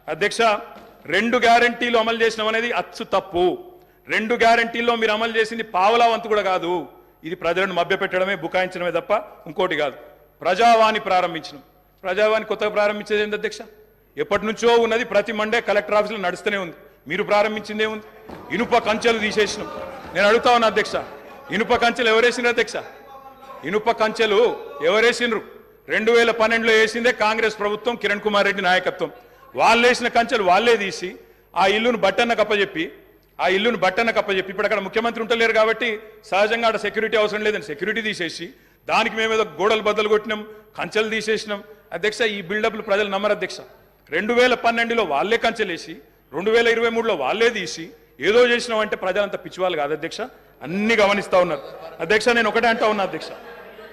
అధ్యక్ష, 2 గ్యారెంటీలు అమలు చేసినాం అనేది అచ్చు తప్పు. 2 గ్యారెంటీల్లో మీరు అమలు చేసింది పావలా వంతు కూడా కాదు. ఇది ప్రజలను మభ్యపెట్టడమే, బుకాయించడమే తప్ప ఇంకోటి కాదు. ప్రజావాణి ప్రారంభించినాం. ప్రజావాణి కొత్తగా ప్రారంభించేది ఏంటి అధ్యక్ష? ఎప్పటి నుంచో ఉన్నది, ప్రతి మండే కలెక్టర్ ఆఫీసులో నడుస్తూనే ఉంది. మీరు ప్రారంభించిందే ఉంది. ఇనుప కంచెలు తీసేసినాం. నేను అడుగుతా ఉన్నా అధ్యక్ష, ఇనుప కంచెలు ఎవరేసినారు అధ్యక్ష? ఇనుప కంచెలు ఎవరేసినారు? 2012లో వేసిందే కాంగ్రెస్ ప్రభుత్వం, కిరణ్ కుమార్ రెడ్డి నాయకత్వం. వాళ్ళు వేసిన కంచెలు వాళ్ళే తీసి ఆ ఇల్లును బట్టన్న కప్పచెప్పి ఇప్పుడు అక్కడ ముఖ్యమంత్రి ఉంటలేరు కాబట్టి సహజంగా అక్కడ సెక్యూరిటీ అవసరం లేదని సెక్యూరిటీ తీసేసి దానికి మేమేదో గోడలు బద్దలు కొట్టినాం, కంచెలు తీసేసినాం. అధ్యక్ష, ఈ బిల్డప్లు ప్రజలు నమ్మరు అధ్యక్ష. 2012లో వాళ్ళే కంచెలేసి 2023లో వాళ్ళే తీసి ఏదో చేసినాం అంటే ప్రజలంతా పిచ్చివాళ్ళు కాదు అధ్యక్ష, అన్ని గమనిస్తా ఉన్నారు. అధ్యక్ష, నేను ఒకటే అంటా ఉన్నా అధ్యక్ష,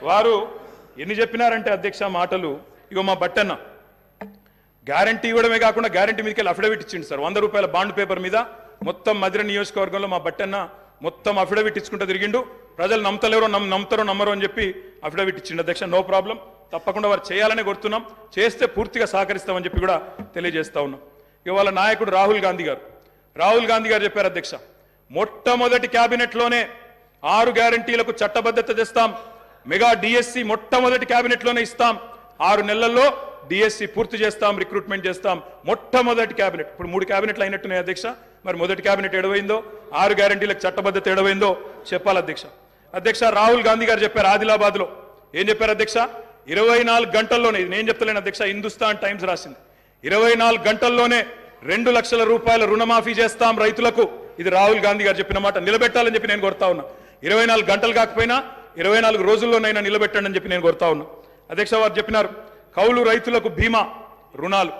వారు ఎన్ని చెప్పినారంటే అధ్యక్ష మాటలు, ఇగో మా బట్టన్న గ్యారంటీ ఇవ్వడమే కాకుండా గ్యారంటీ మీదకి వెళ్ళి అఫిడవిట్ ఇచ్చిండు సార్. 100 రూపాయల బాండ్ పేపర్ మీద మొత్తం మధిర నియోజకవర్గంలో మా బట్టన్న మొత్తం అఫిడవిట్ ఇచ్చుకుంటూ తిరిగిండు. ప్రజలు నమ్మతలేరో నమ్ముతారో నమ్మరో అని చెప్పి అఫిడవిట్ ఇచ్చిండు అధ్యక్ష. నో ప్రాబ్లం, తప్పకుండా వారు చేయాలనే కోరుతున్నాం, చేస్తే పూర్తిగా సహకరిస్తామని చెప్పి కూడా తెలియజేస్తా ఉన్నాం. ఇవాళ నాయకుడు రాహుల్ గాంధీ గారు చెప్పారు అధ్యక్ష, మొట్టమొదటి క్యాబినెట్లోనే 6 గ్యారంటీలకు చట్టబద్ధత తెస్తాం, మెగా డిఎస్సి మొట్టమొదటి క్యాబినెట్లోనే ఇస్తాం, 6 నెలల్లో డిఎస్సి పూర్తి చేస్తాం, రిక్రూట్మెంట్ చేస్తాం. మొట్టమొదటి క్యాబినెట్. ఇప్పుడు 3 క్యాబినెట్లు అయినట్టున్నాయి అధ్యక్ష. మరి మొదటి క్యాబినెట్ ఎడవైందో, 6 గ్యారంటీలకు చట్టబద్ధత ఎడవైందో చెప్పాలి అధ్యక్ష. అధ్యక్ష, రాహుల్ గాంధీ గారు చెప్పారు ఆదిలాబాద్ లో. ఏం చెప్పారు అధ్యక్ష? 24 గంటల్లోనే, ఇది నేను చెప్తలేను అధ్యక్ష, హిందుస్థాన్ టైమ్స్ రాసింది, 24 గంటల్లోనే 2 లక్షల రూపాయల రుణమాఫీ చేస్తాం రైతులకు. ఇది రాహుల్ గాంధీ గారు చెప్పిన మాట. నిలబెట్టాలని చెప్పి నేను కోరుతా ఉన్నా. 24 గంటలు కాకపోయినా 24 రోజుల్లోనైనా నిలబెట్టండి అని చెప్పి నేను కోరుతా ఉన్నా. అధ్యక్ష, వారు చెప్పినారు కౌలు రైతులకు బీమా రుణాలు,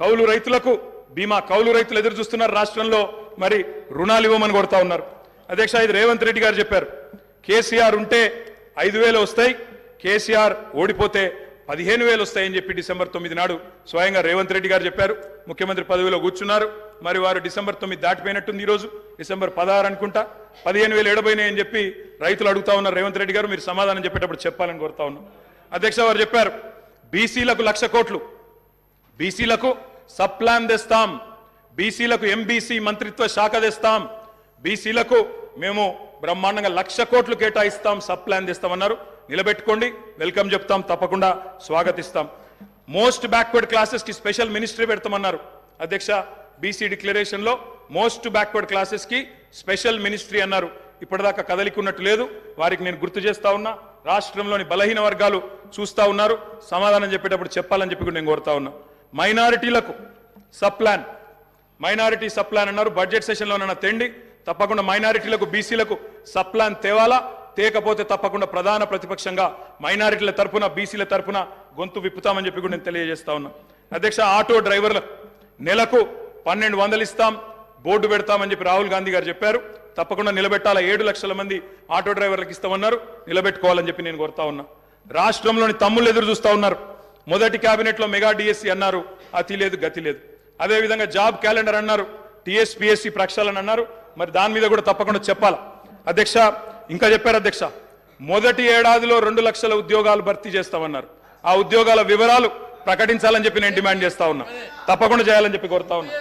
కౌలు రైతులకు బీమా. కౌలు రైతులు ఎదురు చూస్తున్నారు రాష్ట్రంలో, మరి రుణాలు ఇవ్వమని కోరుతా ఉన్నారు. అధ్యక్ష, ఇది రేవంత్ రెడ్డి గారు చెప్పారు. కేసీఆర్ ఉంటే 5,000 వస్తాయి, కేసీఆర్ ఓడిపోతే 15,000 వస్తాయని చెప్పి డిసెంబర్ 9 నాడు స్వయంగా రేవంత్ రెడ్డి గారు చెప్పారు. ముఖ్యమంత్రి పదవిలో కూర్చున్నారు. మరి వారు డిసెంబర్ 9 దాటిపోయినట్టుంది. ఈరోజు డిసెంబర్ 16 అనుకుంటా. 15,000 ఎడబోయినాయని చెప్పి రైతులు అడుగుతా ఉన్నారు. రేవంత్ రెడ్డి గారు మీరు సమాధానం చెప్పేటప్పుడు చెప్పాలని కోరుతా ఉన్నాం. అధ్యక్ష, వారు చెప్పారు బీసీలకు 1,00,000 కోట్లు, బీసీలకు సబ్ ప్లాన్ తెస్తాం, బీసీలకు ఎంబీసీ మంత్రిత్వ శాఖ తెస్తాం, బీసీలకు మేము బ్రహ్మాండంగా 1,00,000 కోట్లు కేటాయిస్తాం, సబ్ ప్లాన్ తెస్తామన్నారు. నిలబెట్టుకోండి, వెల్కమ్ చెప్తాం, తప్పకుండా స్వాగతిస్తాం. మోస్ట్ బ్యాక్వర్డ్ క్లాసెస్ కి స్పెషల్ మినిస్ట్రీ పెడతామన్నారు. అధ్యక్ష, బీసీ డిక్లరేషన్ లో మోస్ట్ బ్యాక్వర్డ్ క్లాసెస్ కి స్పెషల్ మినిస్ట్రీ అన్నారు. ఇప్పటిదాకా కదలికున్నట్టు లేదు. వారికి నేను గుర్తు చేస్తా ఉన్నా. రాష్ట్రంలోని బలహీన వర్గాలు చూస్తా ఉన్నారు. సమాధానం చెప్పేటప్పుడు చెప్పాలని చెప్పి నేను కోరుతా ఉన్నా. మైనారిటీలకు sub plan, minority sub plan అన్నారు. బడ్జెట్ సెషన్లోనన్నా తెండి, తప్పకుండా మైనారిటీలకు బీసీలకు సబ్ ప్లాన్ తేవాలా. తేకపోతే తప్పకుండా ప్రధాన ప్రతిపక్షంగా మైనారిటీల తరపున బీసీల తరపున గొంతు విప్పుతామని చెప్పి కూడా నేను తెలియజేస్తా ఉన్నా. అధ్యక్ష, ఆటో డ్రైవర్లకు నెలకు 1,200 ఇస్తాం, బోర్డు పెడతామని చెప్పి రాహుల్ గాంధీ గారు చెప్పారు. తప్పకుండా నిలబెట్టాలా. 7 లక్షల మంది ఆటో డ్రైవర్లకు ఇస్తామన్నారు. నిలబెట్టుకోవాలని చెప్పి నేను కోరుతా ఉన్నా. రాష్ట్రంలోని తమ్ముళ్ళు ఎదురు చూస్తా ఉన్నారు. మొదటి కేబినెట్ లో మెగా డిఎస్సి అన్నారు, అతి లేదు గతి లేదు. అదేవిధంగా జాబ్ క్యాలెండర్ అన్నారు, టీఎస్పీఎస్సీ ప్రక్షాళన అన్నారు. మరి దాని మీద కూడా తప్పకుండా చెప్పాలా. అధ్యక్ష, ఇంకా చెప్పారు అధ్యక్ష, మొదటి ఏడాదిలో 2 లక్షల ఉద్యోగాలు భర్తీ చేస్తామన్నారు. ఆ ఉద్యోగాల వివరాలు ప్రకటించాలని చెప్పి నేను డిమాండ్ చేస్తా ఉన్నా. తప్పకుండా చేయాలని చెప్పి కోరుతా ఉన్నా.